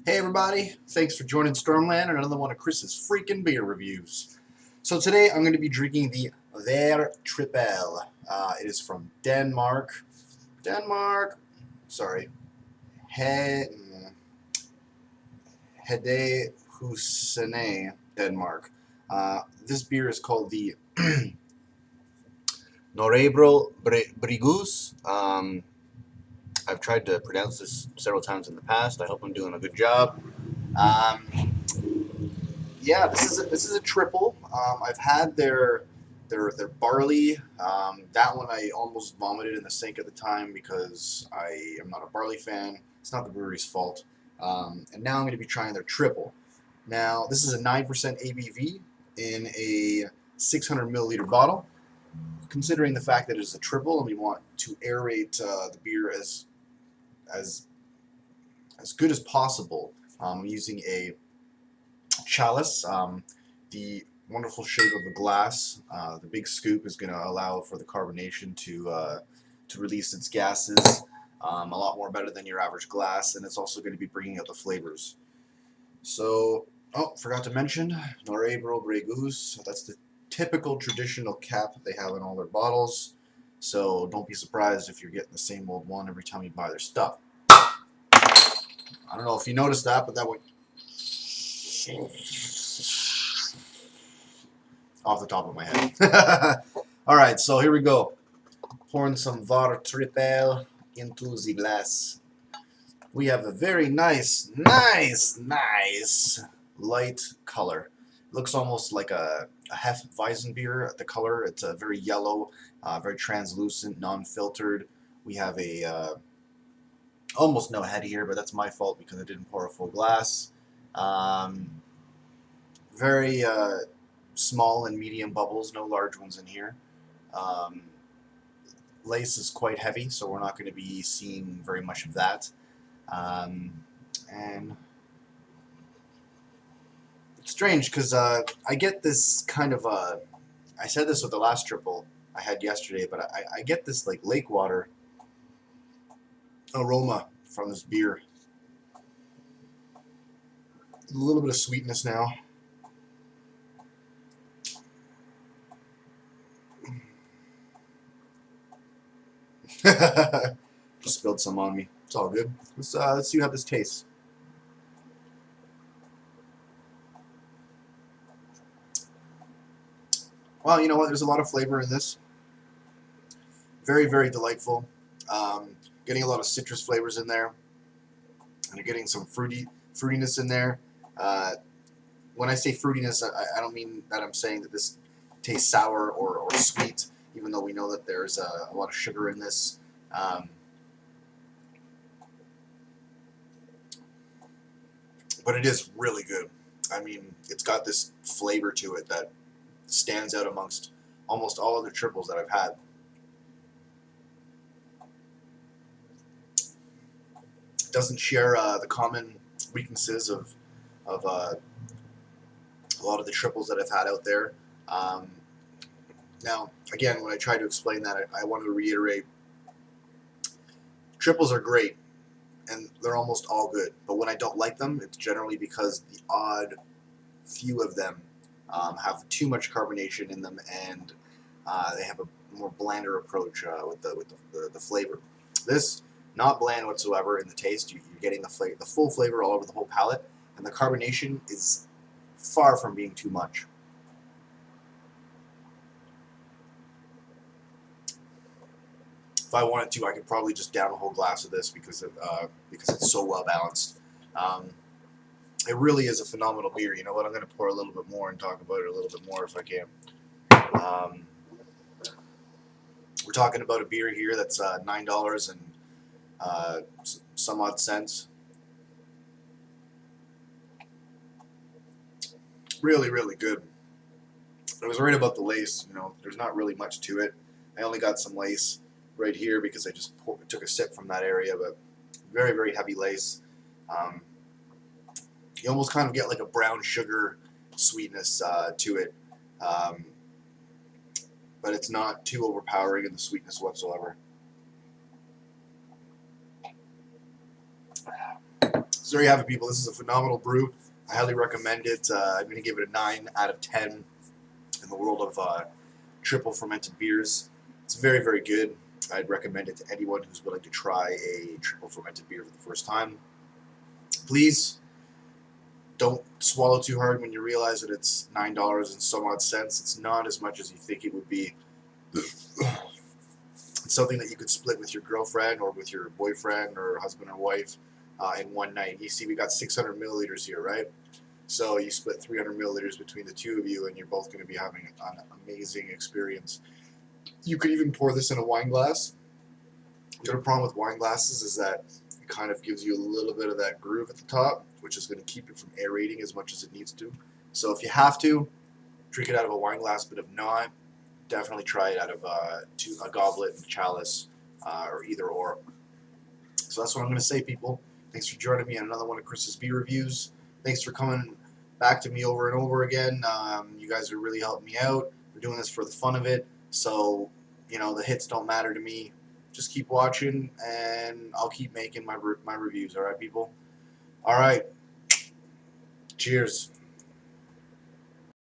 Hey everybody, thanks for joining Stormland and another one of Chris's freaking beer reviews. So today I'm going to be drinking the Var Tripel. It is from Denmark. Sorry. Hedehusene, Denmark. This beer is called the Nørrebro Bryghus. I've tried to pronounce this several times in the past. I hope I'm doing a good job. Yeah, this is a triple. I've had their barley. That one I almost vomited in the sink at the time because I am not a barley fan. It's not the brewery's fault. And now I'm going to be trying their triple. Now this is a 9% ABV in a 600 milliliter bottle. Considering the fact that it's a triple and we want to aerate the beer as good as possible, using a chalice. The wonderful shape of the glass, the big scoop is going to allow for the carbonation to release its gases a lot more better than your average glass, and it's also going to be bringing out the flavors. So, forgot to mention, Nørrebro Bryghus. That's the typical traditional cap they have in all their bottles. So don't be surprised if you're getting the same old one every time you buy their stuff. I don't know if you noticed that, but that went off the top of my head. Alright, so here we go. Pouring some Var Tripel into the glass. We have a very nice light color. Looks almost like a Hefeweizenbier, the color. It's a very yellow, very translucent, non-filtered. We have a almost no head here, but that's my fault because I didn't pour a full glass. Very small and medium bubbles, no large ones in here. Lace is quite heavy, so we're not going to be seeing very much of that. And it's strange because I get this kind of I said this with the last triple I had yesterday, but I get this like lake water aroma from this beer. A little bit of sweetness now. Just spilled some on me. It's all good. Let's see how this tastes. Well, you know what? There's a lot of flavor in this. Very, very delightful. Getting a lot of citrus flavors in there, and you're getting some fruitiness in there. When I say fruitiness, I don't mean that I'm saying that this tastes sour or sweet, even though we know that there's a lot of sugar in this. But it is really good. I mean, it's got this flavor to it that stands out amongst almost all other triples that I've had. It doesn't share the common weaknesses of a lot of the triples that I've had out there. Now, again, when I try to explain that, I want to reiterate, triples are great, and they're almost all good. But when I don't like them, it's generally because the odd few of them have too much carbonation in them, and they have a more blander approach with the flavor. This, not bland whatsoever in the taste. You're getting the full flavor all over the whole palate, and the carbonation is far from being too much. If I wanted to, I could probably just down a whole glass of this because it's so well balanced. It really is a phenomenal beer. You know what? I'm going to pour a little bit more and talk about it a little bit more if I can. We're talking about a beer here that's $9 and some odd cents. Really, really good. I was right about the lace. You know, there's not really much to it. I only got some lace right here because I just took a sip from that area, but very, very heavy lace. You almost kind of get like a brown sugar sweetness to it, but it's not too overpowering in the sweetness whatsoever. So there you have it, people. This is a phenomenal brew. I highly recommend it. I'm going to give it a 9 out of 10 in the world of triple fermented beers. It's very, very good. I'd recommend it to anyone who's willing to try a triple fermented beer for the first time. Please don't swallow too hard when you realize that it's $9 and some odd cents. It's not as much as you think it would be. It's something that you could split with your girlfriend or with your boyfriend or husband or wife in one night. You see, we got 600 milliliters here, right? So you split 300 milliliters between the two of you, and you're both going to be having an amazing experience. You could even pour this in a wine glass. The other problem with wine glasses is that it kind of gives you a little bit of that groove at the top, which is going to keep it from aerating as much as it needs to. So if you have to, drink it out of a wine glass, but if not, definitely try it out of a goblet, a chalice, or either or. So that's what I'm going to say, people. Thanks for joining me on another one of Chris's beer reviews. Thanks for coming back to me over and over again. You guys are really helping me out. We're doing this for the fun of it. So, you know, the hits don't matter to me. Just keep watching, and I'll keep making my reviews. All right, people? All right. Cheers.